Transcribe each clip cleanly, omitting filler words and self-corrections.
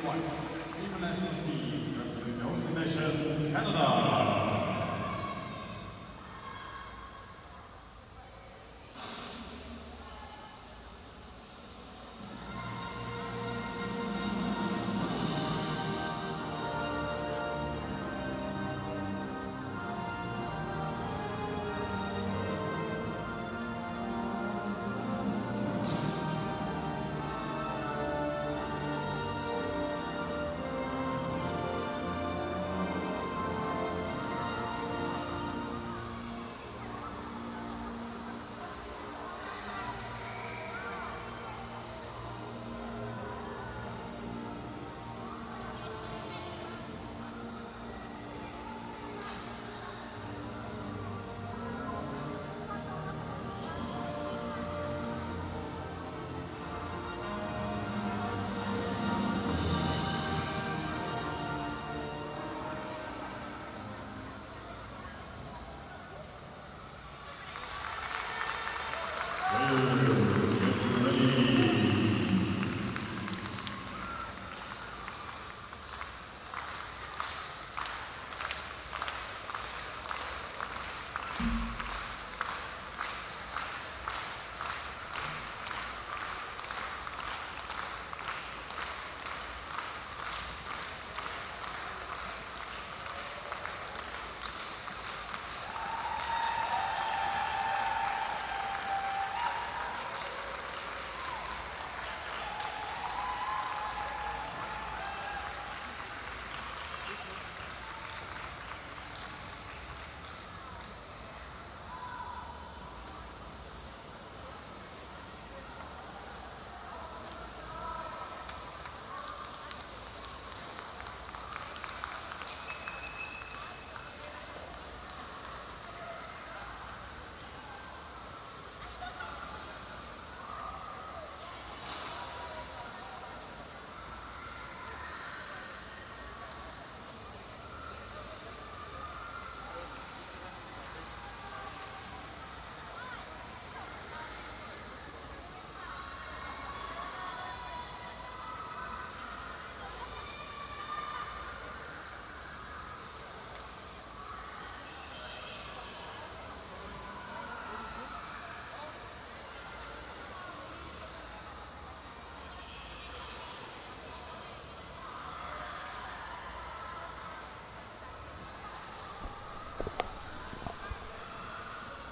white, female national team representing the hosting nation, Canada.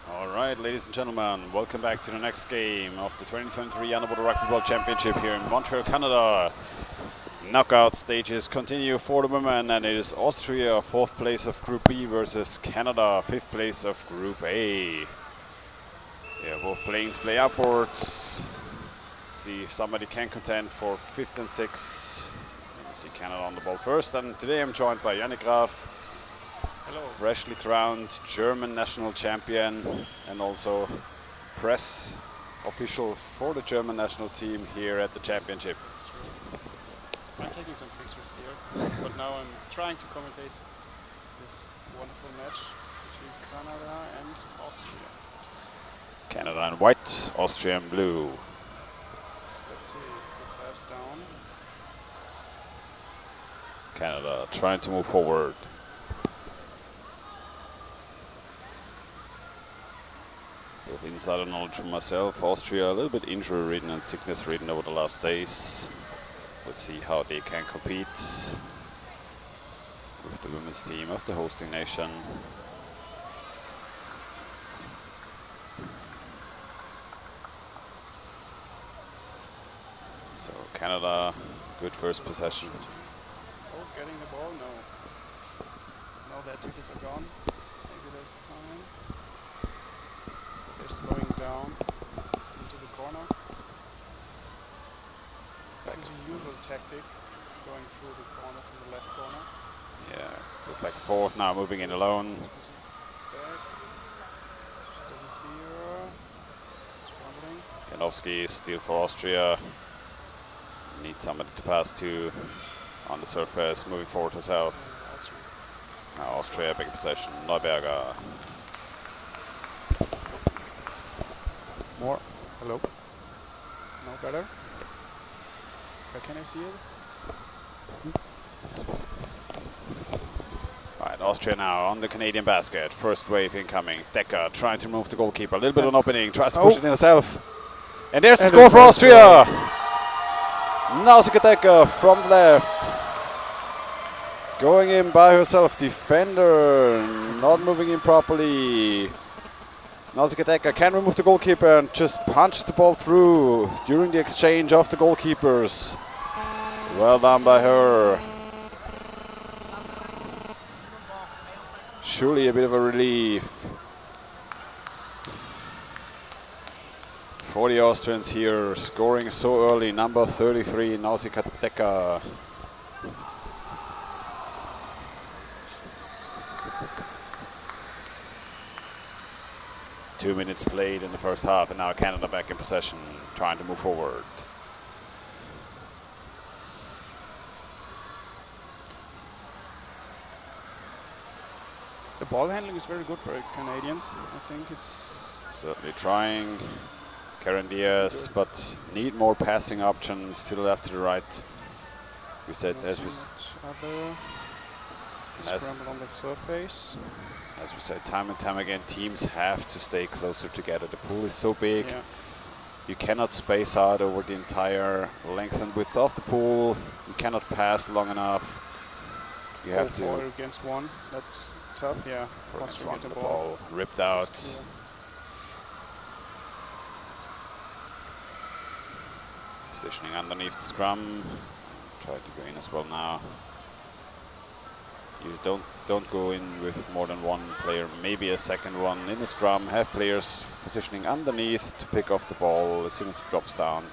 Alright, ladies and gentlemen, welcome back to the next game of the 2023 Underwater Rugby World Championship here in Montreal, Canada. Knockout stages continue for the women, and it is Austria, 4th place of Group B versus Canada, 5th place of Group A. Yeah, both playing to play upwards. See if somebody can contend for 5th and 6th. See Canada on the ball first, and today I'm joined by Yannick Graf. Hello. Freshly crowned German national champion and also press official for the German national team here at the championship. That's true. I'm taking some pictures here, but now I'm trying to commentate this wonderful match between Canada and Austria. Canada in white, Austria in blue. Let's see, the pass down. Canada trying to move forward. With insider knowledge from myself, Austria a little bit injury-ridden and sickness-ridden over the last days. Let's see how they can compete with the women's team of the hosting nation. So Canada, good first possession. Oh, getting the ball? No. Now their tickets are gone. Maybe there's time. They're slowing down into the corner. That is a usual tactic, going through the corner from the left corner. Yeah, go back and forth now, moving in alone. Back. She doesn't see her. Struggling. Janowski, steal for Austria. Need somebody to pass to on the surface, moving forward herself. Now Austria, big possession. Neuberger. More. Hello. No better. Where can I see it? Right, Austria now on the Canadian basket. First wave incoming. Decker trying to move the goalkeeper. A little bit of an opening. Tries to push it in herself. And there's the score for Austria. Nausicaa Decker from the left. Going in by herself. Defender not moving in properly. Nausicaa Decker can remove the goalkeeper and just punch the ball through during the exchange of the goalkeepers. Well done by her. Surely a bit of a relief for the Austrians here, scoring so early. Number 33, Nausicaa Decker. Two minutes played in the first half, and now Canada back in possession, trying to move forward. The ball handling is very good for Canadians. I think it's Certainly trying. Karen Diaz, but need more passing options to the left, to the right. We said, as we scramble on the surface. As we said time and time again, teams have to stay closer together. The pool is so big. Yeah. You cannot space out over the entire length and width of the pool. You cannot pass long enough. You have to. 4 against 1. That's tough. Yeah. For Austria instance, get the ball ripped out. That's Positioning underneath the scrum. Try to go in as well now. You don't go in with more than one player, maybe a second one in the scrum. Have players positioning underneath to pick off the ball as soon as it drops down.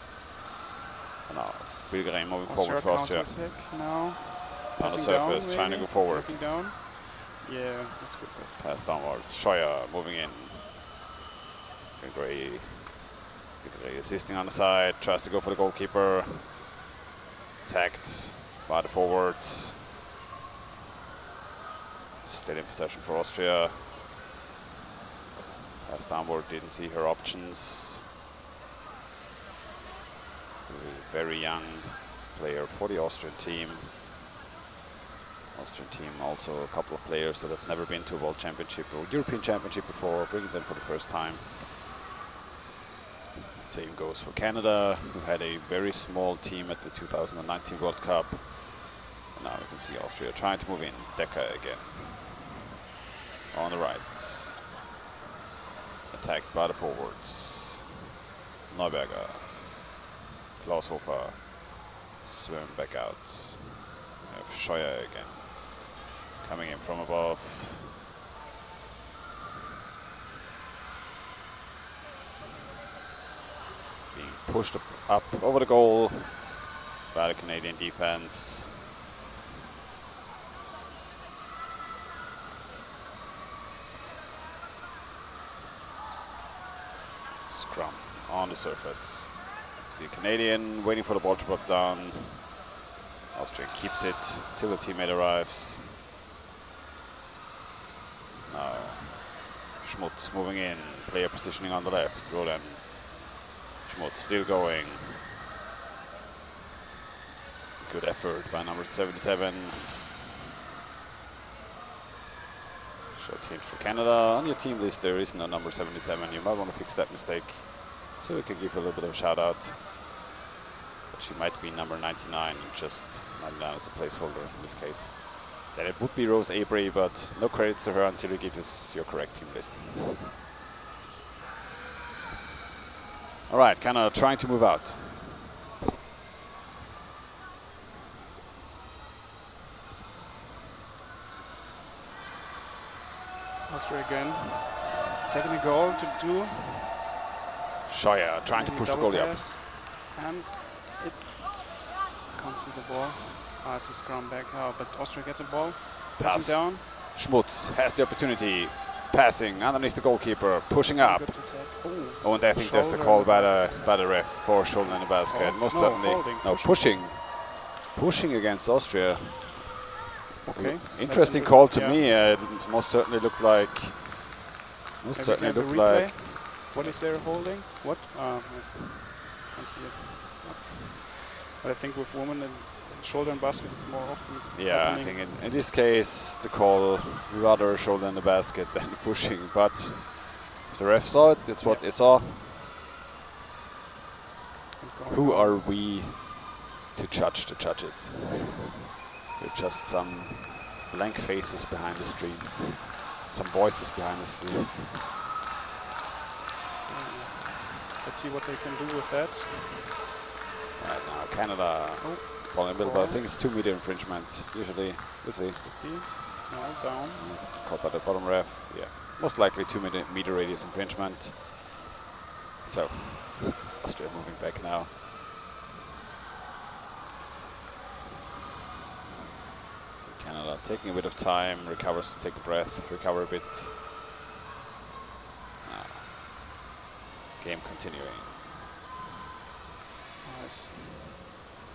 And now Bulgaria moving forward for Austria. Now. On the surface, trying to go forward. Down. Yeah, that's good pass. Pass downwards. Scheuer moving in. Gray assisting on the side, tries to go for the goalkeeper. Tagged by the forwards. Still in possession for Austria. Pass downward, didn't see her options. Very young player for the Austrian team. Austrian team also a couple of players that have never been to a World Championship or European Championship before, bringing them for the first time. Same goes for Canada, who had a very small team at the 2019 World Cup. And now we can see Austria trying to move in. Decker again. On the right. Attacked by the forwards. Neuberger. Klaushofer. Swim back out. We have Scheuer again. Coming in from above. Being pushed up over the goal by the Canadian defense. Scrum on the surface. See Canadian waiting for the ball to drop down. Austria keeps it till the teammate arrives. Now Schmutz moving in, player positioning on the left. Roland Schmutz still going. Good effort by number 77. Short hint for Canada. On your team list there isn't a number 77. You might want to fix that mistake. So we can give her a little bit of a shout out. But she might be number 99, just 99 as a placeholder in this case. Then it would be Rose Abray, but no credits to her until you give us your correct team list. All right, Canada trying to move out. Austria again. Taking a goal to do. Scheuer trying to push the goalie up. And it can't see the ball. Ah, it's a scrum back. Oh, but Austria gets the ball. Pass. Passing down. Schmutz has the opportunity. Passing underneath the goalkeeper, pushing up. Oh, and I think there's the call by the ref for shoulder in the basket. Oh, Most no, certainly. holding. No, pushing against Austria. Okay. Interesting call to me. It most certainly looked like. Most certainly looked like. What is there holding? What? I can't see it. But I think with women, shoulder and basket is more often. Yeah, I happening. think in this case the call rather shoulder in the basket than pushing, but if the ref saw it, it's what they saw. Who are we to judge the judges? We're just some blank faces behind the screen, some voices behind the screen. Let's see what they can do with that. Right now, Canada falling a bit, but I think it's 2 meter infringement. Usually, we'll see. No, down. Caught by the bottom ref. Yeah, most likely 2 meter radius infringement. So, Austria moving back now. So Canada taking a bit of time, recovers to take a breath, recover a bit. Now, game continuing. Nice.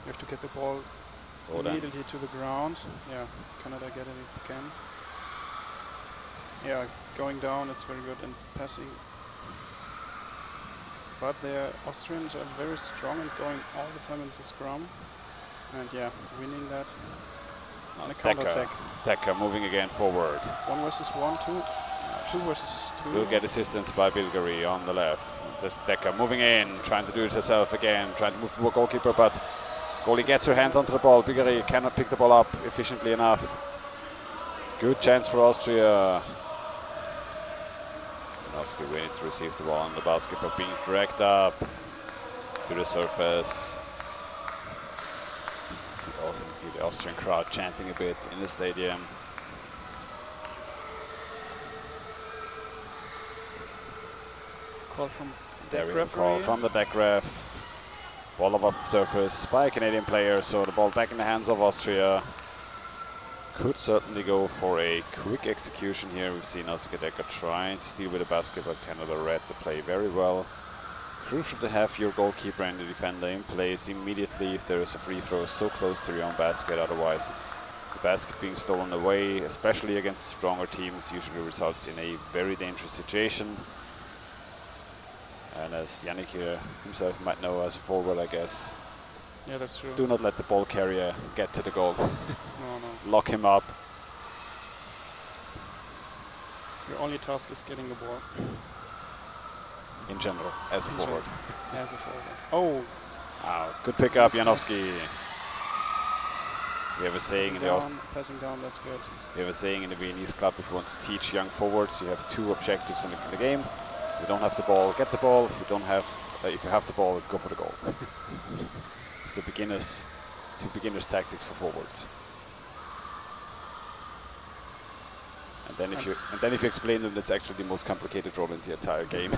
You have to get the ball immediately to the ground. Yeah, Canada get it again. Yeah, going down, it's very good, and passing. But the Austrians are very strong and going all the time into scrum. And yeah, winning that on a counter-attack. Decker moving again forward. 1 versus 1, 2. 2 versus 2. Will get assistance by Bilgari on the left. This Decker moving in, trying to do it herself again, trying to move the goalkeeper, but goalie gets her hands onto the ball. Bilgari cannot pick the ball up efficiently enough. Good chance for Austria. Janowski waiting to receive the ball on the basket, but being dragged up to the surface. You can also hear the Austrian crowd chanting a bit in the stadium. Call from There deck we go, call referee. from the deck ref. Ball above the surface by a Canadian player, so the ball back in the hands of Austria. Could certainly go for a quick execution here. We've seen Oscar Decker trying to steal with the basket, but Canada read the play very well. Crucial to have your goalkeeper and the defender in place immediately if there is a free throw so close to your own basket. Otherwise, the basket being stolen away, especially against stronger teams, usually results in a very dangerous situation. And as Yannick here himself might know as a forward, I guess, Yeah, that's true. do not let the ball carrier get to the goal. No. Lock him up. Your only task is getting the ball. In general, as a forward. As a forward. Oh! Wow, good pickup, Janowski. We have a saying in the passing down, that's good. We have a saying in the Viennese club: if you want to teach young forwards, you have 2 objectives in the game. If you don't have the ball, get the ball. If you don't have, if you have the ball, go for the goal. It's the beginners' tactics for forwards. And then if you explain them, that's actually the most complicated role in the entire game.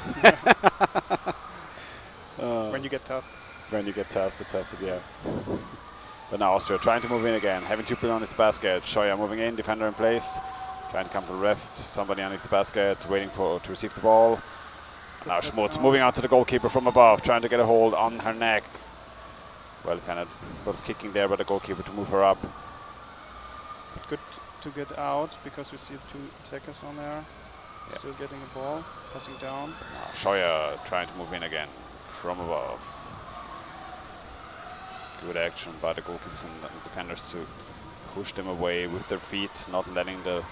When you get tasks. When you get tested, yeah. But now Austria trying to move in again, having 2 people on his basket. Scheuer moving in, defender in place, trying to come to the left. Somebody underneath the basket, waiting to receive the ball. Now Schmutz moving on to the goalkeeper from above, trying to get a hold on her neck. Well defended, both kicking there by the goalkeeper to move her up. Good to get out because we see 2 attackers on there. Yeah. Still getting the ball, passing down. Now Scheuer trying to move in again from above. Good action by the goalkeepers and defenders to push them away with their feet, not letting the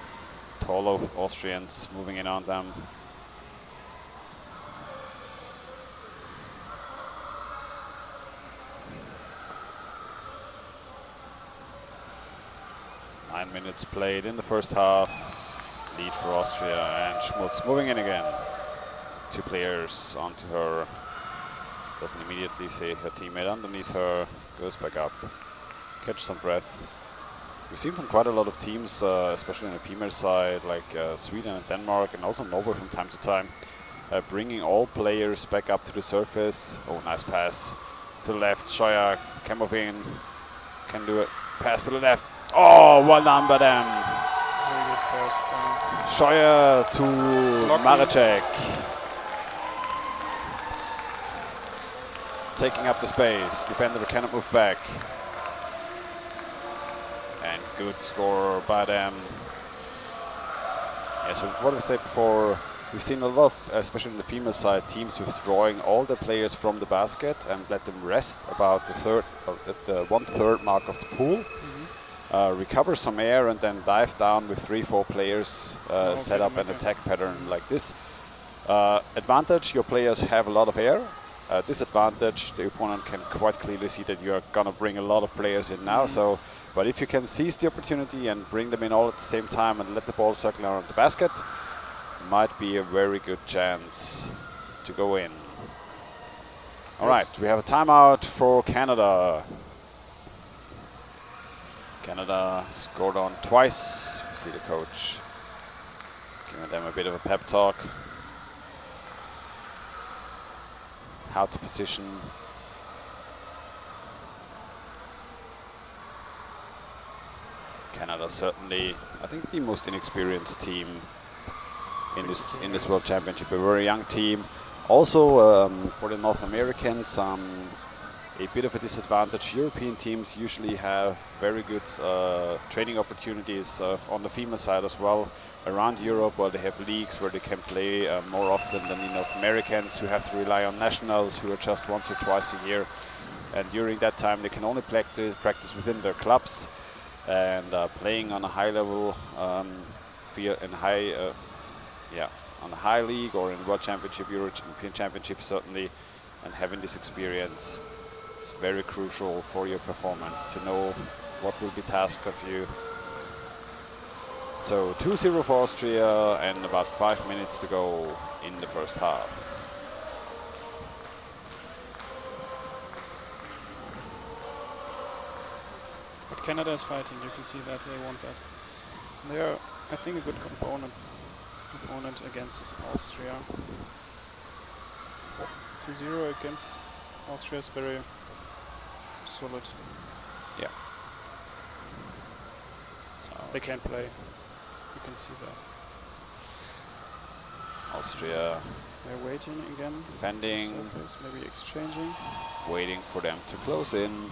taller Austrians moving in on them. Nine minutes played in the first half. Lead for Austria, and Schmutz moving in again. 2 players onto her. Doesn't immediately see her teammate underneath her. Goes back up. Catch some breath. We've seen from quite a lot of teams, especially on the female side, like Sweden and Denmark, and also Norway from time to time, bringing all players back up to the surface. Oh, nice pass to the left. Scheuer can move in. Can do it. Pass to the left. Oh, well done by them. Very good pass. Scheuer to Maracek. Taking up the space. Defender cannot move back. And good score by them. Yeah, so what we said before, we've seen a lot of, especially in the female side, teams withdrawing all the players from the basket and let them rest about the 1/3 mark of the pool. Recover some air and then dive down with 3-4 players, set up an attack pattern like this. Advantage, your players have a lot of air. Disadvantage, the opponent can quite clearly see that you're gonna bring a lot of players in now. So, but if you can seize the opportunity and bring them in all at the same time and let the ball circle around the basket, might be a very good chance to go in. All right, we have a timeout for Canada. Canada scored on twice. You see the coach giving them a bit of a pep talk. How to position. Canada certainly, I think, the most inexperienced team in this World Championship. A very young team. Also, for the North Americans, a bit of a disadvantage. European teams usually have very good training opportunities on the female side as well around Europe, where they have leagues where they can play more often than the North Americans, who have to rely on nationals who are just once or twice a year. And during that time, they can only practice within their clubs and playing on a high level, on a high league or in World Championship, European Championship certainly, and having this experience. It's very crucial for your performance to know what will be tasked of you. So 2-0 for Austria and about 5 minutes to go in the first half. But Canada is fighting, you can see that they want that. They are, I think, a good opponent against Austria. 2-0 against Austria is very solid. Yeah. So they can play. You can see that. Austria. They're waiting again. Defending. Surface, maybe exchanging. Waiting for them to close in.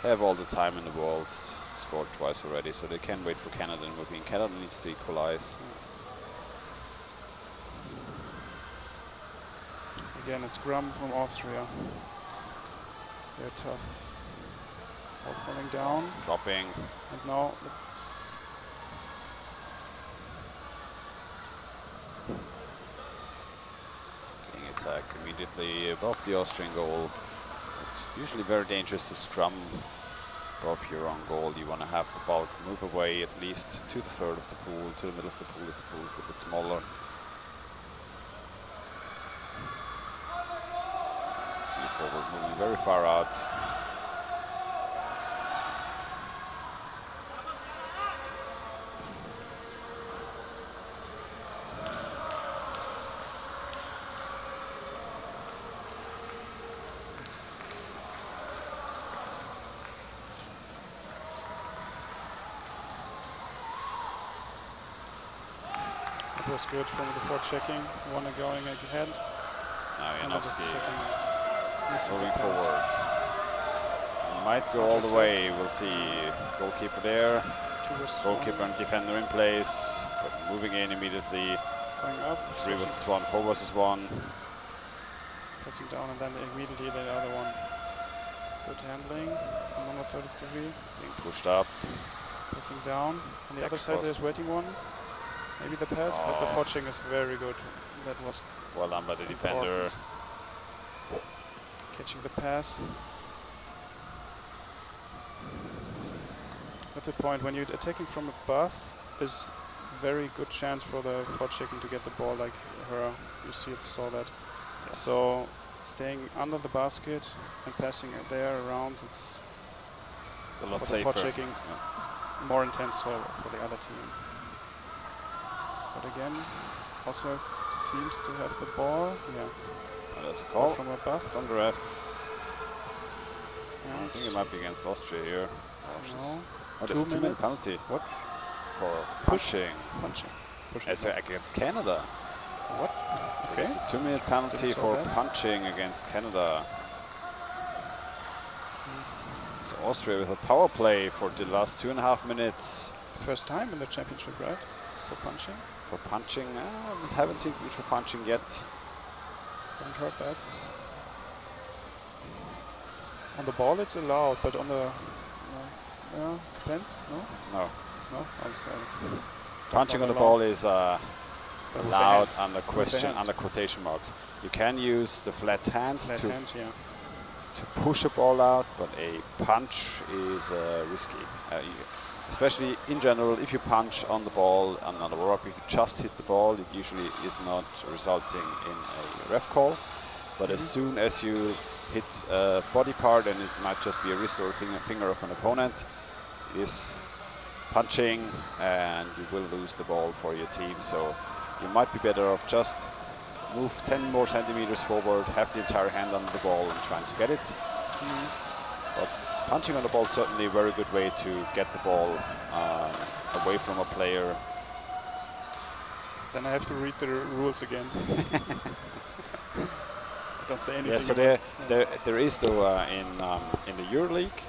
Have all the time in the world. Scored twice already, so they can wait for Canada and moving. Canada needs to equalize. Again, a scrum from Austria. They're tough. All falling down. Dropping. And now being attacked immediately above the Austrian goal. It's usually very dangerous to scrum above your own goal. You want to have the ball move away at least to the third of the pool, to the middle of the pool if the pool is a bit smaller. See forward moving very far out. it was good from the port checking. One going ahead. Now Janowski moving moving forward. Might go all the way. We'll see. Goalkeeper there. Goalkeeper and defender in place. But moving in immediately. Going up. 3 versus 1, 4 versus 1. Pressing down and then immediately the other one. Good handling. Number 33. Being pushed up. Pressing down. On the Back other side cross. there's waiting one. Maybe the pass, but the forching is very good. That was Well done by the defender. catching the pass. At the point when you're attacking from above, there's very good chance for the forchecking to get the ball like her. You saw that. Yes. So staying under the basket and passing it there around, it's a lot for safer. the forchecking more intense for the other team. But again, also seems to have the ball. Yeah. And there's a call from above. from the ref. I And think it might be against Austria here. no. Oh, there's a 2-minute penalty. What? For pushing. Punching. It's against Canada. What? Okay. It's a 2-minute penalty Didn't saw for that. punching against Canada. So Austria with a power play for the last 2.5 minutes. The first time in the championship, right? For punching? For punching, we haven't seen for punching yet. Haven't heard that. On the ball it's allowed, but on the... yeah, depends, no? No. No? I'm sorry. Punching on the ball is allowed under quotation marks. You can use the flat hand to push a ball out, but a punch is risky. Especially in general, if you punch on the ball and on the warm-up, if you just hit the ball, it usually is not resulting in a ref call. But as soon as you hit a body part, and it might just be a wrist or a finger of an opponent, it is punching, and you will lose the ball for your team. So you might be better off just move 10 more centimeters forward, have the entire hand on the ball and trying to get it. But punching on the ball is certainly a very good way to get the ball away from a player. Then I have to read the rules again. Don't say anything. Yeah, so there is though in the EuroLeague,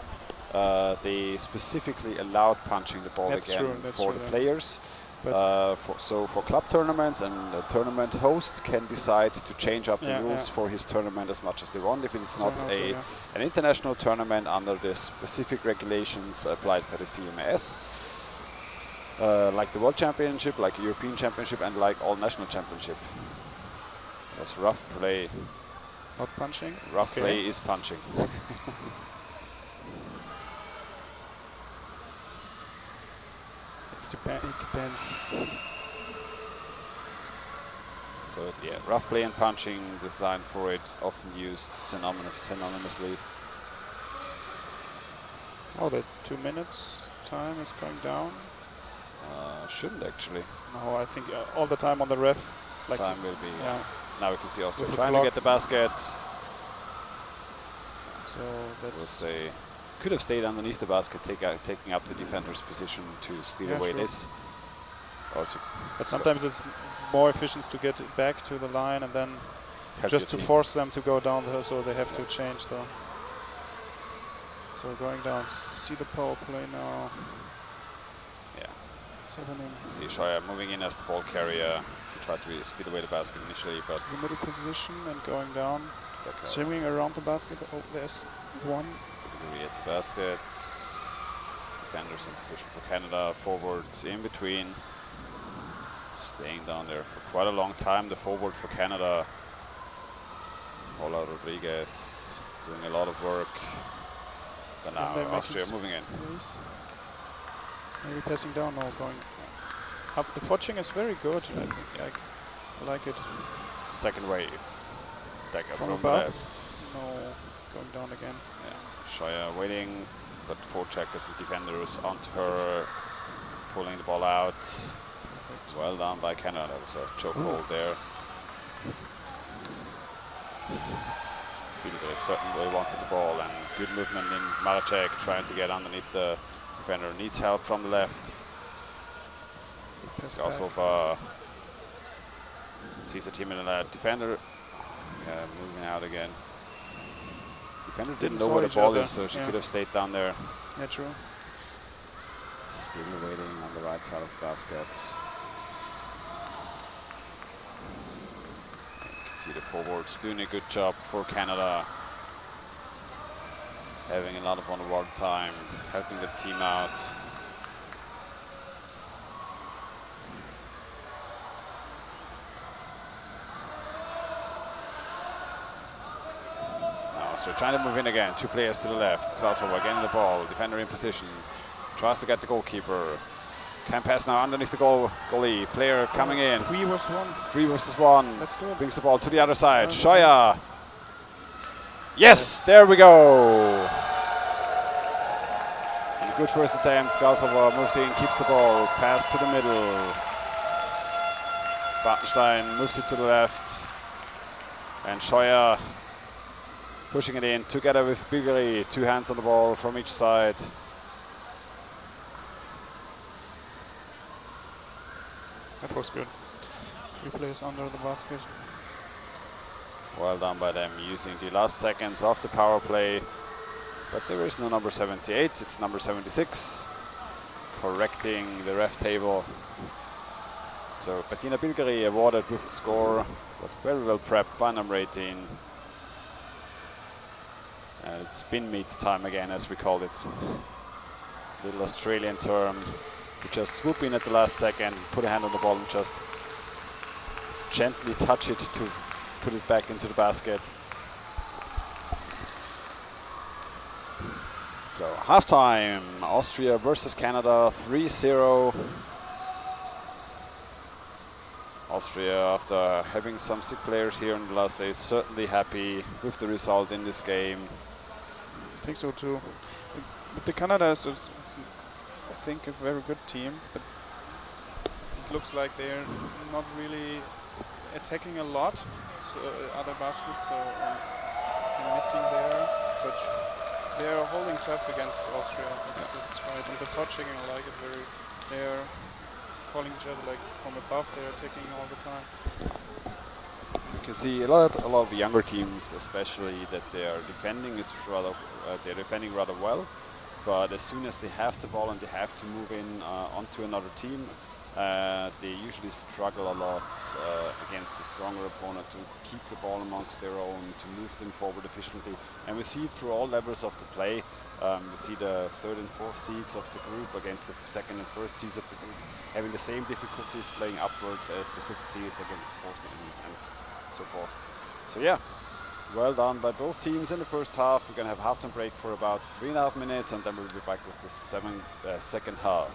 they specifically allowed punching the ball again for the players. So for club tournaments, and the tournament host can decide to change up the rules for his tournament as much as they want. If it's not an international tournament under the specific regulations applied by the CMAS, like the World Championship, like the European Championship, and like all national championship. That's rough play. Not punching? Rough play is punching. It depends. So yeah, rough play and punching designed for it, often used synonymously. Oh, the 2 minutes time is going down? Shouldn't actually. No, I think all the time on the ref. Like time will be. Now we can see Austria with trying to get the basket. So that's. We'll say could have stayed underneath the basket, taking up the defender's position to steal away this. Also, but sometimes it's more efficient to get it back to the line and then just to force them to go down there, so they have to change the. So going down, see the power play now. Yeah. What's happening? See Scheuer moving in as the ball carrier. He tried to steal away the basket initially, but the middle position and going down, swimming around the basket. Oh, there's one. At the basket. Defenders in position for Canada. Forwards in between. Staying down there for quite a long time. The forward for Canada, Paula Rodriguez, doing a lot of work. But now Austria moving in. Maybe passing down or going up. The fortune is very good, I think. I like it. Second wave. Decker from above. The left. No, going down again. Yeah. Scheuer waiting, but four checkers and defenders onto her, pulling the ball out. Perfect. Well done by Canada. That was a choke hold there. They certainly wanted the ball, and good movement in Maracek trying to get underneath the defender. Needs help from the left. Gaushofer sees the team in the defender. Moving out again. Defender didn't know where the ball is, so she could have stayed down there. Yeah, true. Still waiting on the right side of the basket. You can see the forwards doing a good job for Canada. Having a lot of on-the-board time, helping the team out. So trying to move in again, two players to the left. Klaushofer again the ball, defender in position. Tries to get the goalkeeper. Can pass now underneath the goalie. Player coming in. 3 versus 1. 3 versus 1. Let's do it. Brings the ball to the other side. Scheuer. Yes, there we go. So good first attempt. Klaushofer moves in, keeps the ball. Pass to the middle. Bartenstein moves it to the left. And Scheuer pushing it in together with Bigeri. 2 hands on the ball from each side. That was good. 3 players under the basket. Well done by them, using the last seconds of the power play. But there is no number 78, it's number 76. Correcting the ref table. So Bettina Bilgeri awarded with the score, but very well prepped by number 18. And it's spin meet time again, as we call it. Little Australian term. You just swoop in at the last second, put a hand on the ball and just gently touch it to put it back into the basket. So halftime, Austria versus Canada, 3-0. Austria, after having some sick players here in the last days, certainly happy with the result in this game. I think so too. But the Canada is, I think, a very good team, but it looks like they're not really attacking a lot. So other baskets, so missing there, but they're holding tough against Austria. That's right. And the touching, I like it very. They're calling each other like from above. They're attacking all the time. You can see a lot of younger teams, especially, that they are defending they're defending rather well. But as soon as they have the ball and they have to move in onto another team, they usually struggle a lot against a stronger opponent to keep the ball amongst their own, to move them forward efficiently. And we see it through all levels of the play. We see the third and fourth seeds of the group against the second and first seeds of the group having the same difficulties playing upwards as the fifth seeds against fourth and so forth. So yeah, well done by both teams in the first half. We're going to have a halftime break for about 3.5 minutes, and then we'll be back with the second half.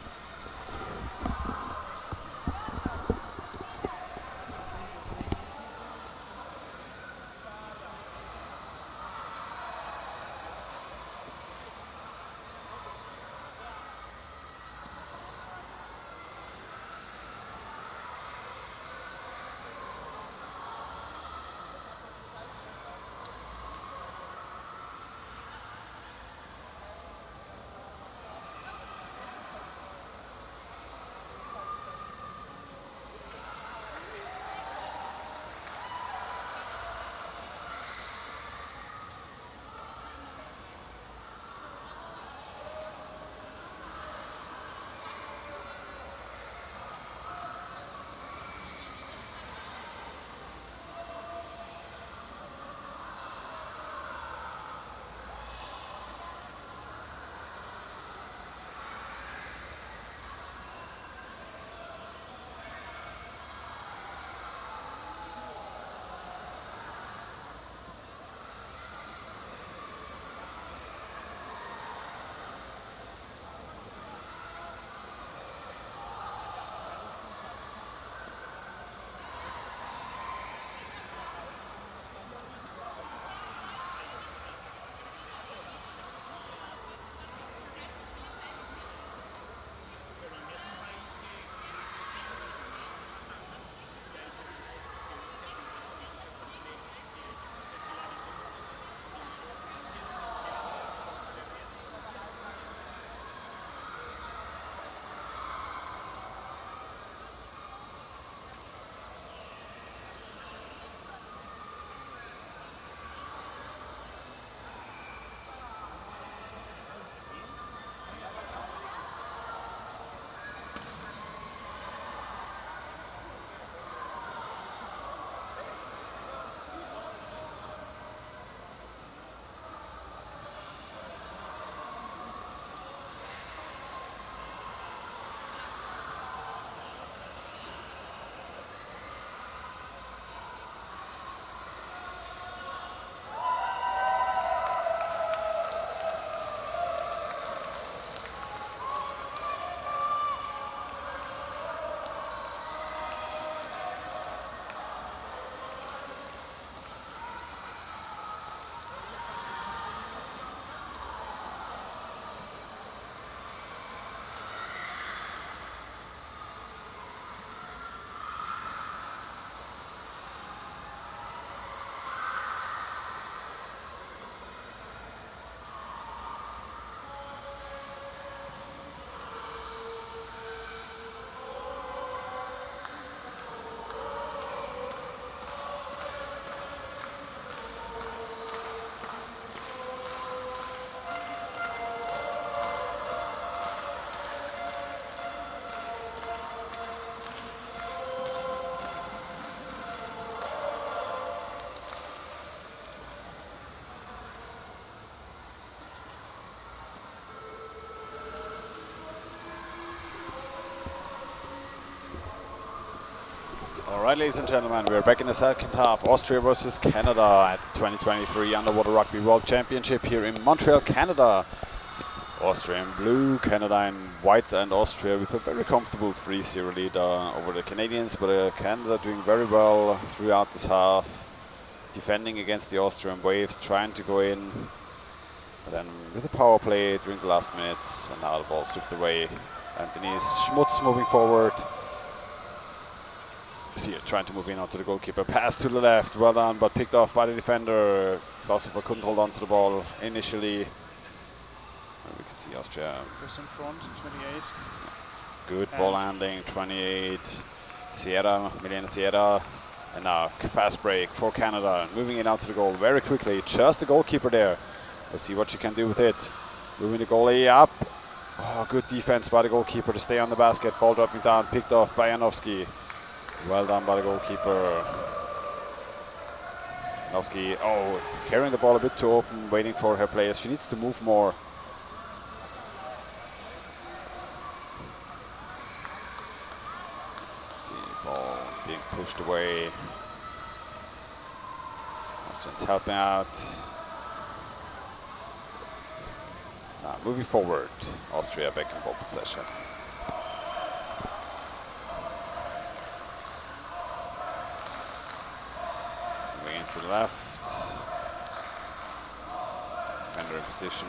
All right, ladies and gentlemen, we're back in the second half. Austria versus Canada at the 2023 Underwater Rugby World Championship here in Montreal, Canada. Austria in blue, Canada in white, and Austria with a very comfortable 3-0 lead over the Canadians. But Canada doing very well throughout this half, defending against the Austrian waves, trying to go in. But then with a power play during the last minutes, and now the ball slipped away. Anthony Schmutz moving forward. See it, trying to move in onto the goalkeeper. Pass to the left, well done, but picked off by the defender. Kosovo couldn't hold on to the ball initially. And we can see Austria. Goes in front, 28. Good ball handling, 28. Sierra, Milena Sierra. And now fast break for Canada. Moving in out to the goal very quickly. Just the goalkeeper there. Let's see what she can do with it. Moving the goalie up. Oh, good defense by the goalkeeper to stay on the basket. Ball dropping down, picked off by Janowski. Well done by the goalkeeper. Janowski, oh, carrying the ball a bit too open, waiting for her players. She needs to move more. Let's see, ball being pushed away. Austrians helping out. Now moving forward, Austria back in ball possession. Moving into the left. Defender in position.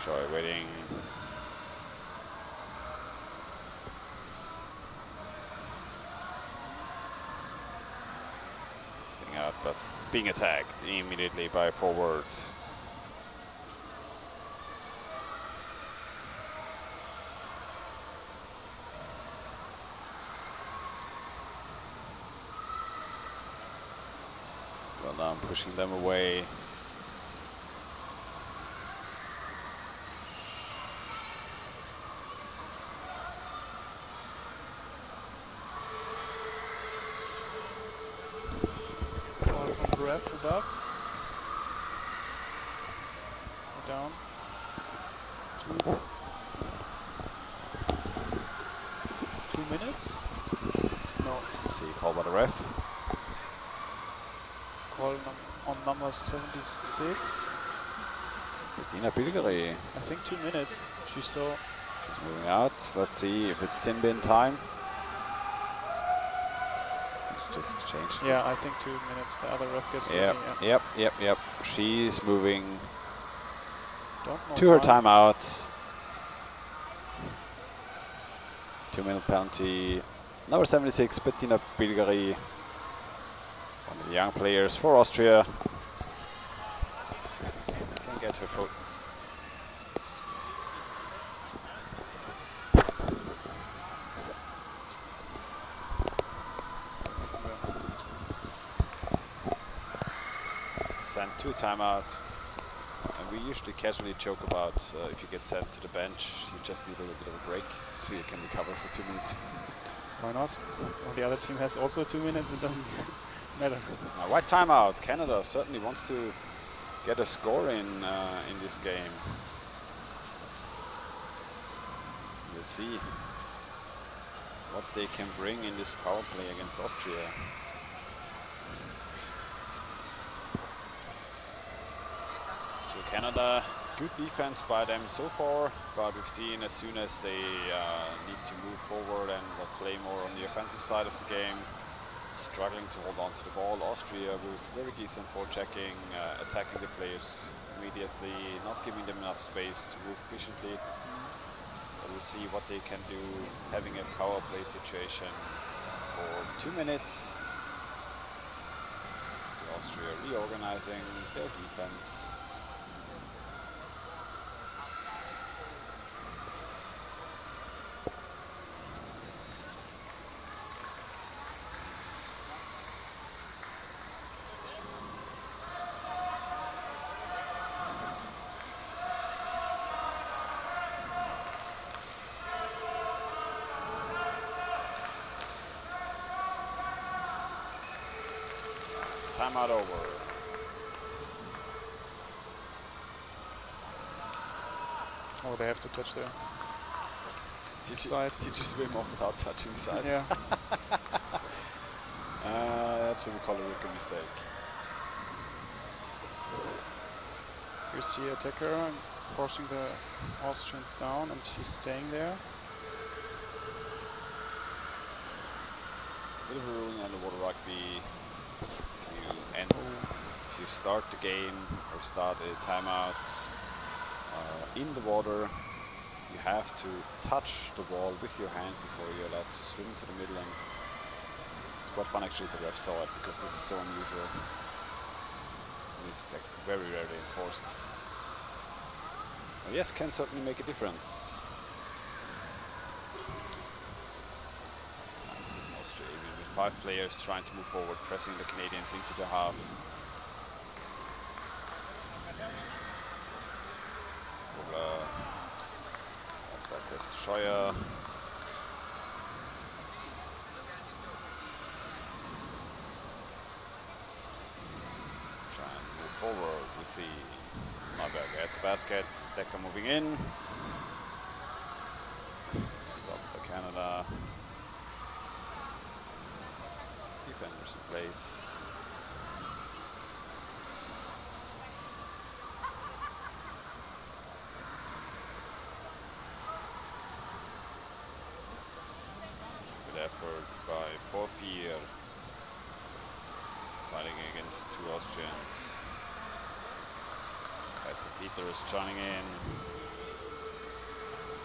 Shoy waiting. Sting out, but being attacked immediately by forward. Well done, pushing them away. Ball from Breath above. Down. 2 minutes? No. See, call by the ref. Call on number 76. Bettina Pilgeri. I think 2 minutes. She saw. She's moving out. Let's see if it's sin bin time. It's just changed. Yeah, I think 2 minutes. The other ref gets Yep, ready, yep. She's moving Don't know to her why. timeout. 2-minute penalty. Number 76, Bettina Pilgeri. One of the young players for Austria. Can get her foot. Sent to timeout. And we usually casually joke about if you get sent to the bench, you just need a little bit of a break so you can recover for 2 minutes. Why not? Well, the other team has also 2 minutes. It doesn't matter. Now, white timeout. Canada certainly wants to get a score in this game. We'll see what they can bring in this power play against Austria. So Canada, good defense by them so far, but we've seen as soon as they need to move forward and play more on the offensive side of the game, struggling to hold on to the ball. Austria with very decent forechecking, attacking the players immediately, not giving them enough space to move efficiently. But we'll see what they can do, having a power play situation for 2 minutes. So Austria reorganizing their defense. Timeout over. Oh, they have to touch the Did side. you swim off without touching the side? Yeah. That's what we call a rookie mistake. You see attacker forcing the Austrians down, and she's staying there. Bit of a rule in underwater rugby. If you start the game or start a timeout in the water, you have to touch the wall with your hand before you're allowed to swim to the middle, and it's quite fun actually the ref saw it, because this is so unusual. This is like very rarely enforced. Well, yes, can certainly make a difference. Austria with 5 players trying to move forward, pressing the Canadians into the half. That's by Chris Scheuer. Try and move forward. We see Marberg at the basket. Decker moving in. Stopped by Canada. Defenders in place. Effort by PO44, fighting against 2 Austrians. Kaiser Peter is joining in.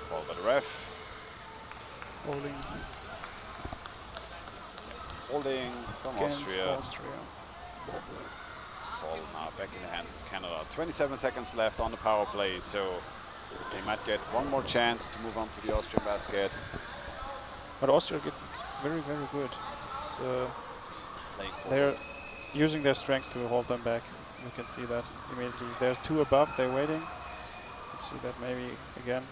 Called by the ref. Holding from Austria. Ball now back in the hands of Canada. 27 seconds left on the power play, so they might get one more chance to move on to the Austrian basket. But Austria get very, very good. They're using their strengths to hold them back. You can see that immediately. There's 2 above, they're waiting. You can see that maybe again,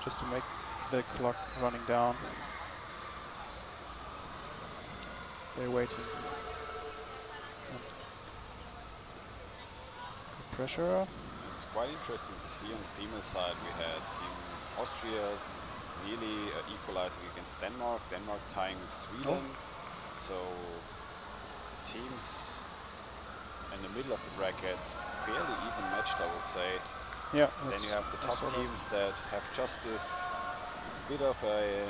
just to make the clock running down. They're waiting. And pressure. It's quite interesting to see on the female side. We had Team Austria nearly equalizing against Denmark. Denmark tying with Sweden. So teams in the middle of the bracket fairly even matched, I would say. Yeah. Then you have the top teams that have just this bit of a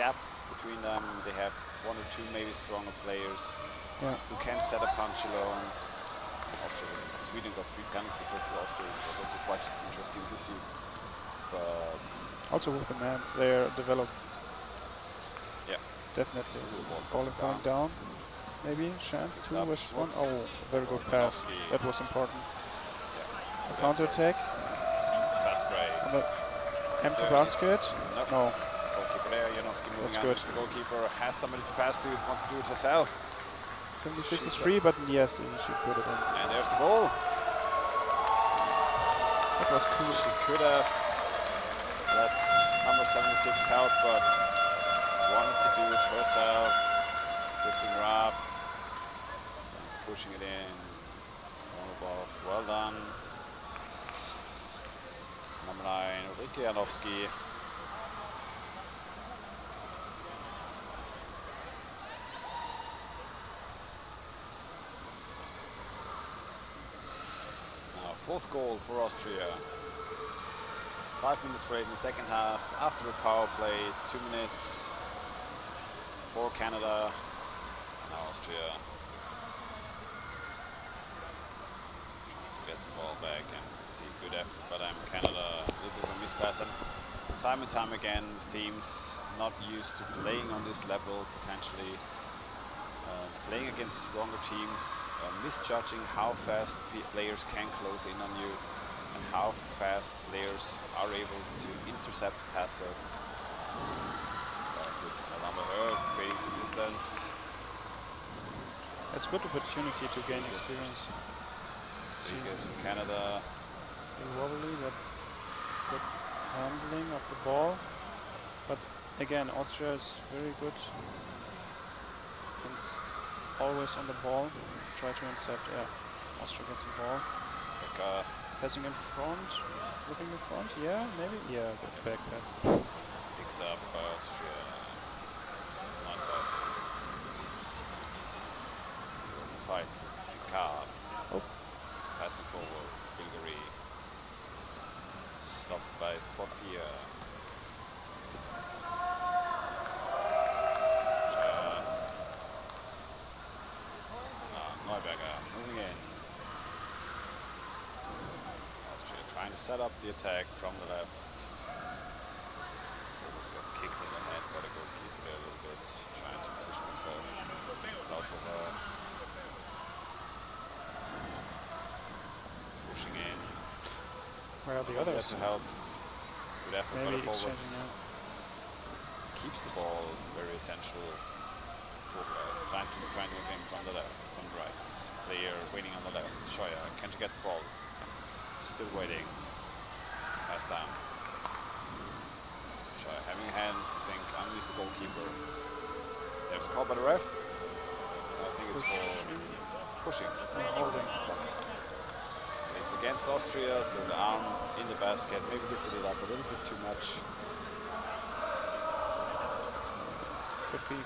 gap between them. They have 1 or 2 maybe stronger players who can set a punch alone. Sweden got 3 penalties versus Austria. It was also quite interesting to see. But also with the men, they are developed. Yeah, definitely. Ball going down. Maybe chance 2 with 1. Oh, very good pass. That was important. A counter attack. Fast break. On the empty basket. Nope. No. Goalkeeper there. Janowski moving That's on. good. The goalkeeper has somebody to pass to. Wants to do it herself. 76 is free, but yes, she put it in. And there's the goal. That was cool. She could have let number 76 help, but wanted to do it herself. Lifting her up, pushing it in. Ball. Well done. Number 9, Ulrike Janowski. Now 4th goal for Austria. 5 minutes played in the second half. After the power play, 2 minutes for Canada. Now Austria trying to get the ball back, and see good effort by them. Canada, a little bit of a mispass, and time again, teams not used to playing on this level, potentially playing against stronger teams, misjudging how fast players can close in on you, and how fast players are able to intercept passes. Number her, creating some distance. It's a good opportunity to gain experience. Rodriguez from Canada. Wobbly, but good handling of the ball. But again, Austria is very good. And always on the ball. Try to intercept. Yeah, Austria gets the ball. Passing in front, looking in front. Yeah, maybe. Yeah, good back pass. Picked up by Austria. Not out. fight. Card. Oh. Passing forward. Bulgari. Stopped by PO44. Neuberger moving in. Austria trying to set up the attack from the left. Got kicked in the head by the goalkeeper there a little bit. Trying to position himself. Also pushing in. Where are the others? To help. Good effort by the forwards. Keeps the ball very essential. Trying to move in from the left, from the right. Player waiting on the left. Scheuer can't get the ball. Still waiting. Pass down. Scheuer having a hand, I think, underneath the goalkeeper. There's a call by the ref. I think it's for pushing. Holding. It's against Austria, so the arm in the basket. Maybe lifted it up a little bit too much. Could be.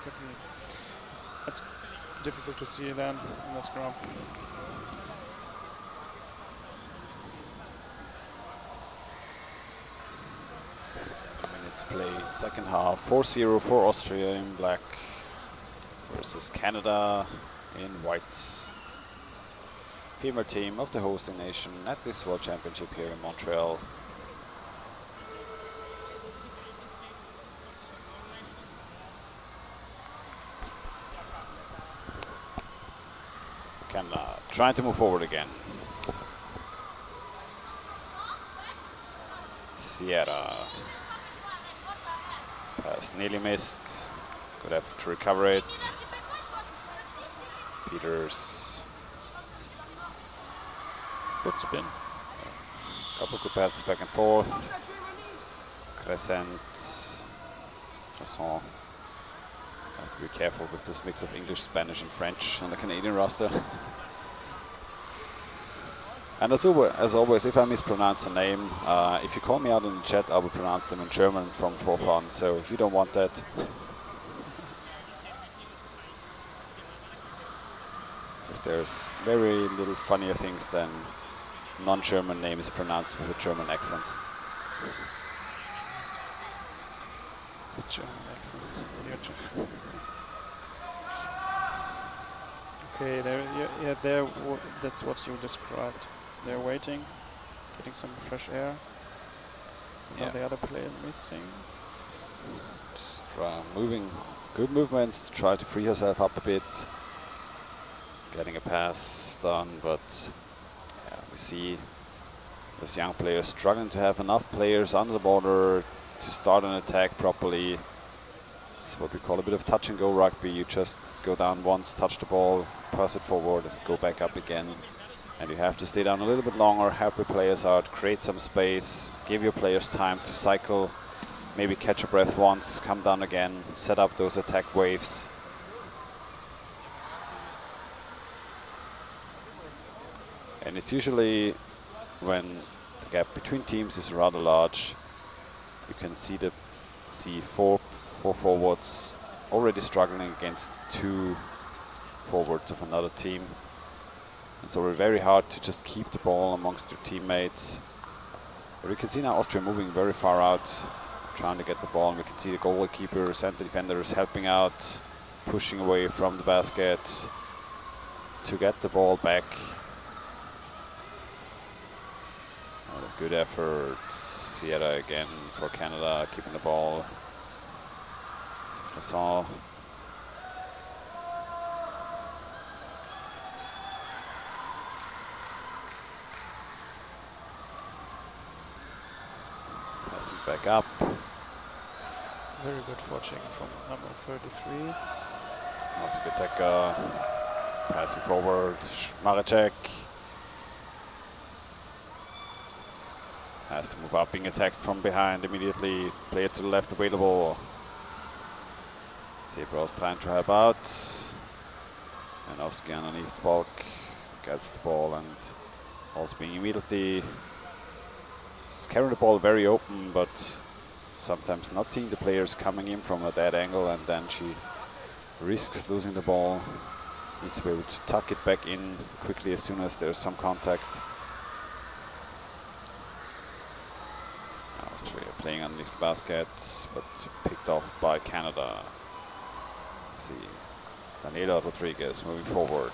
That's difficult to see then in the scrum. 7 minutes played, second half. 4-0 for Austria in black versus Canada in white. Female team of the hosting nation at this World Championship here in Montreal. Canada trying to move forward again. Sierra. Pass nearly missed. Good effort to recover it. Peters. Good spin. Couple good passes back and forth. Crescent. Crescent. Have to be careful with this mix of English, Spanish and French on the Canadian roster. And as always, if I mispronounce a name, if you call me out in the chat, I will pronounce them in German from forth on, so if you don't want that. Because there's very little funnier things than non-German names pronounced with a German accent. The German accent. Okay, that's what you described. They're waiting, getting some fresh air. Yeah. The other player missing. Just moving, good movements to try to free herself up a bit. Getting a pass done, but yeah, we see those young players struggling to have enough players on the border to start an attack properly. It's what we call a bit of touch and go rugby. You just go down once, touch the ball, pass it forward, and go back up again. And you have to stay down a little bit longer, help your players out, create some space, give your players time to cycle, maybe catch a breath once, come down again, set up those attack waves. And it's usually when the gap between teams is rather large, you can see four forwards already struggling against two forwards of another team. It's already very hard to just keep the ball amongst your teammates. But we can see now Austria moving very far out, trying to get the ball, and we can see the goalkeeper, center defenders helping out, pushing away from the basket to get the ball back. A good effort. Sierra again for Canada, keeping the ball. Crescent. Passing back up. Very good watching from number 33. Also good tackle. Passing forward. Maracek. Has to move up, being attacked from behind immediately. Player to the left available. Sebros trying to help out. Janowski underneath the bulk. Gets the ball and also being immediately just carrying the ball very open, but sometimes not seeing the players coming in from a dead angle, and then she risks losing the ball. Needs to be able to tuck it back in quickly as soon as there's some contact. Austria playing underneath the basket, but picked off by Canada. See, Daniela Rodriguez moving forward.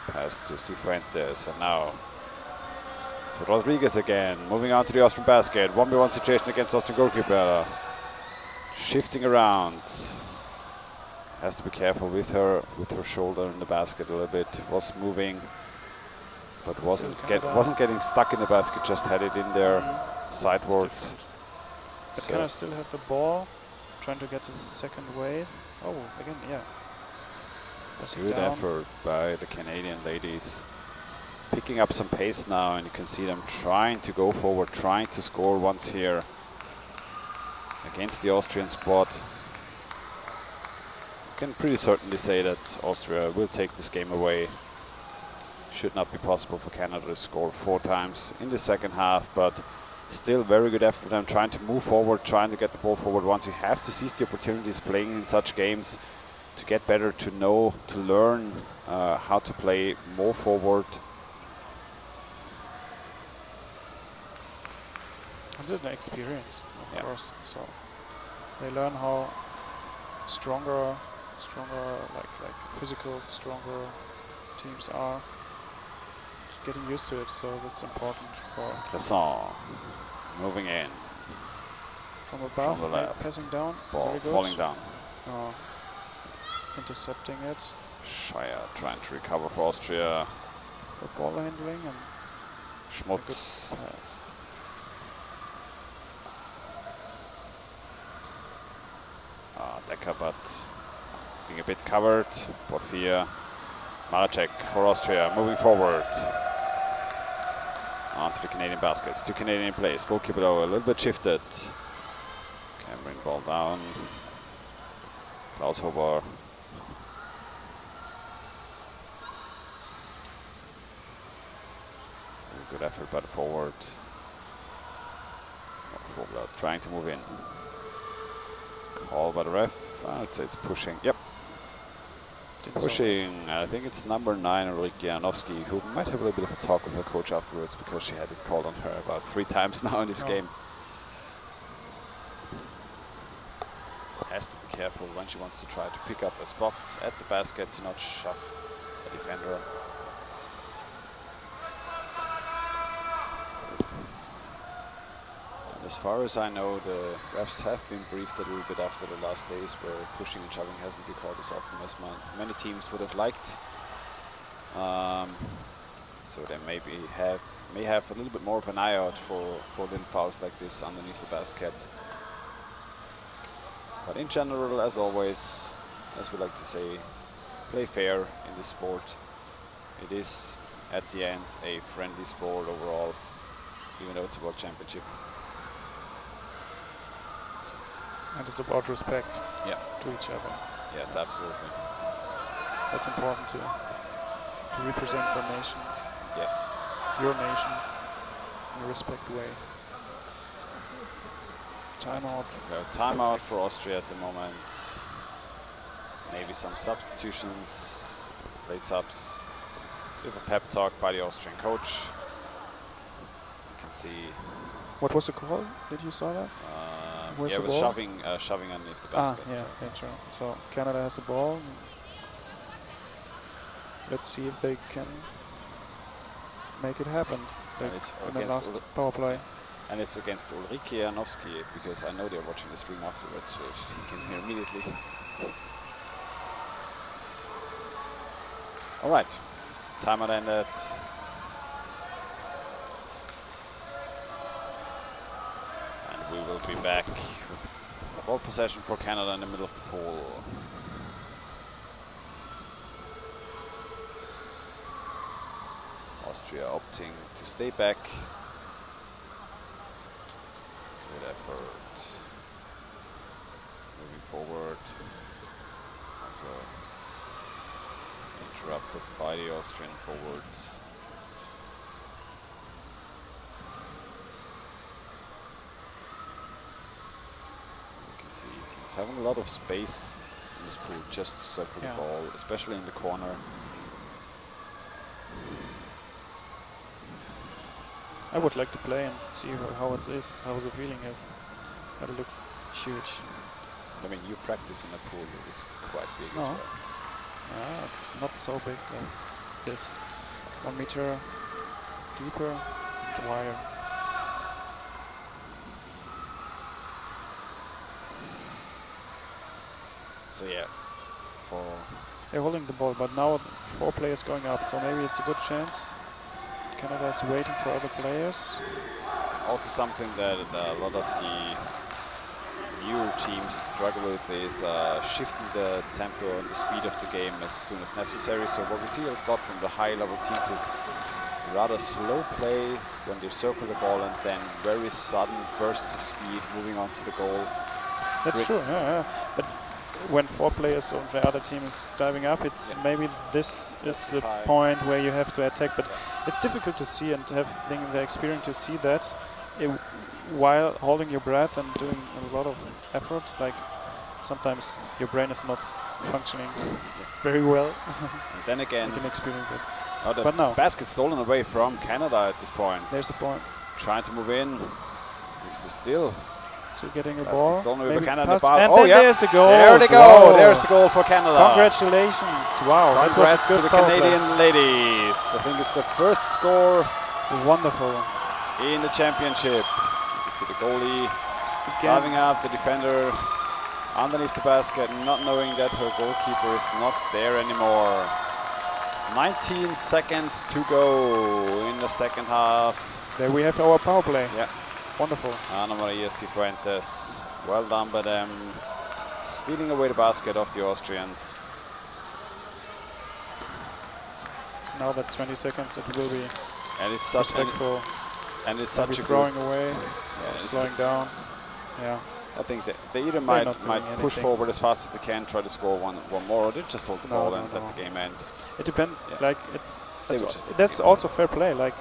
Pass to Cifuentes, and now so Rodriguez again, moving on to the Austrian basket. 1v1 situation against Austrian goalkeeper. Shifting around. Has to be careful with her shoulder in the basket a little bit. Was moving, but wasn't getting stuck in the basket. Just had it in there, sidewards. But can I still have the ball? Trying to get the second wave. Oh, again, yeah. Good effort by the Canadian ladies. Picking up some pace now, and you can see them trying to go forward, trying to score once here against the Austrian squad. Can pretty certainly say that Austria will take this game away. Should not be possible for Canada to score 4 times in the second half, but still very good effort for them, trying to move forward, trying to get the ball forward. Once you have to seize the opportunities playing in such games to get better, to know, to learn how to play more forward. It's an experience, of course. So they learn how stronger, like physical, stronger teams are. Just getting used to it, so that's important for. Cresson moving in From above, from the left, passing down, ball falling down. Intercepting it. Scheier trying to recover for Austria. For ball handling and Schmutz. Decker, but being a bit covered. Porfir. Maracek for Austria, moving forward. Onto the Canadian baskets. 2 Canadian plays. Goalkeeper though a little bit shifted. Cameron ball down. Klaus Huber. Good effort by the forward. Forward trying to move in. Call by the ref. I'd say it's pushing. Yep. Pushing. I think it's number 9, Ulrike Janowski, who might have a little bit of a talk with her coach afterwards because she had it called on her about 3 times now in this game. Has to be careful when she wants to try to pick up a spot at the basket to not shove a defender. As far as I know, the refs have been briefed a little bit after the last days where pushing and shoving hasn't been called as often as many teams would have liked. So they may have a little bit more of an eye out for little fouls like this underneath the basket. But in general, as always, as we like to say, play fair in this sport. It is, at the end, a friendly sport overall, even though it's a World Championship. And it's about respect to each other. Yes, absolutely. That's important to represent the nations. Yes. Your nation in a respect way. Timeout. Timeout for Austria at the moment. Maybe some substitutions, late subs. Bit of a pep talk by the Austrian coach. You can see. What was the call? Did you saw that? Yeah, it was shoving underneath the basket. Sure. So Canada has the ball. Let's see if they can make it happen. In the last power play. And it's against Ulrike Janowski, because I know they're watching the stream afterwards, so she can hear immediately. All right, timeout ended. We will be back with ball possession for Canada in the middle of the pool. Austria opting to stay back. Good effort. Moving forward. Also interrupted by the Austrian forwards. Having a lot of space in this pool just to circle Yeah. the ball, especially in the corner. I would like to play and see how it is, how the feeling is. But it looks huge. I mean, you practice in a pool that is quite big as No. well. It's not so big as this. 1 meter deeper and wire. So yeah, for They're holding the ball, but now 4 players going up, so maybe it's a good chance. Canada is waiting for other players. also something that a lot of the newer teams struggle with is shifting the tempo and the speed of the game as soon as necessary. So what we see a lot from the high-level teams is rather slow play when they circle the ball and then very sudden bursts of speed moving on to the goal. That's true, yeah. But when 4 players on the other team is diving up, it's maybe this is the point where you have to attack. But it's difficult to see and to have the experience to see that while holding your breath and doing a lot of effort. Like sometimes your brain is not functioning very well. And then again, you can experience it. the but no. basket stolen away from Canada at this point. There's the point. Trying to move in. This is still So getting a basket ball. stolen away by Maybe Canada. pass, But and oh then yeah, there's the goal. there they go. Wow. There's the goal for Canada. Congratulations! Wow, that was a Congrats good to the power play. Canadian ladies. I think it's the first score Wonderful. in the championship. You see the goalie Again. diving up, the defender underneath the basket, not knowing that her goalkeeper is not there anymore. 19 seconds to go in the second half. There we have our power play. Yeah. Wonderful. Ana Maria Cifuentes, well done by them, stealing away the basket of the Austrians. Now that's 20 seconds. It will be And it's such respectful. and it's Maybe such a throwing good. away, it's- slowing down. Yeah. I think they either might not doing push anything. forward as fast as they can, try to score one more, or they just hold the No, ball no, and no. let the game end. It depends. Yeah. Like it's They would just let that's the game also fair play. Like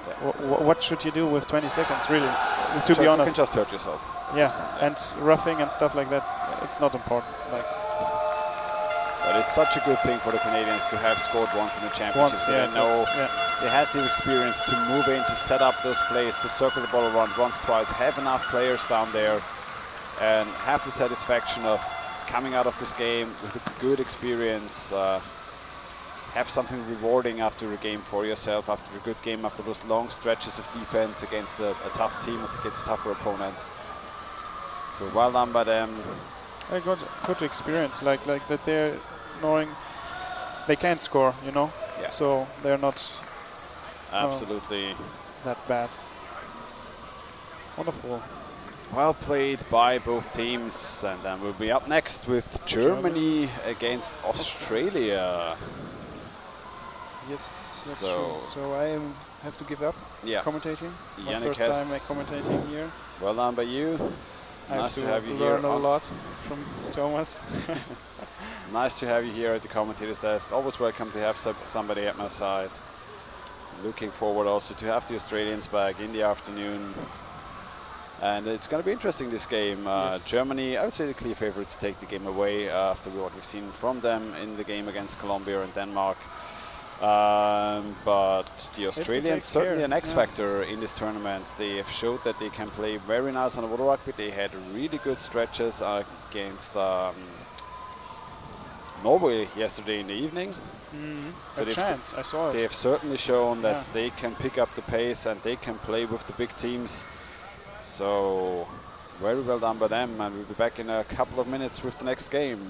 what should you do with 20 seconds? Really, to be You honest. can just hurt yourself. Yeah. And roughing and stuff like that. It's not important. Like But it's such a good thing for the Canadians to have scored once in the championship. once. So Yeah. they know Yeah. they had the experience to move in, to set up those plays, to circle the ball around once, twice, have enough players down there, and have the satisfaction of coming out of this game with a good experience. Have something rewarding after a game for yourself, after a good game, after those long stretches of defense against a tough team, against a tougher opponent. So well done by them. I got good experience. Like that they're knowing they can't score. You know. Yeah. So they're not Absolutely. that bad. Wonderful. Well played by both teams, and then we'll be up next with Germany against Australia. Yes, that's So- true. So I have to give up Yeah, commentating. My Yannick first time has- commentating here. well done by you. I Nice to have have to you here learn a on- lot from Thomas. Nice to have you here at the commentators desk. Always welcome to have somebody at my side. Looking forward also to have the Australians back in the afternoon. And it's going to be interesting, this game. Yes. Germany, I would say the clear favorite to take the game away after what we've seen from them in the game against Colombia and Denmark. But the Australians, certainly care, an X factor in this tournament. They have showed that they can play very nice on the water rugby. They had really good stretches against Norway yesterday in the evening. So A chance, I saw They it. have certainly shown that Yeah. they can pick up the pace and they can play with the big teams. So very well done by them, and we'll be back in a couple of minutes with the next game.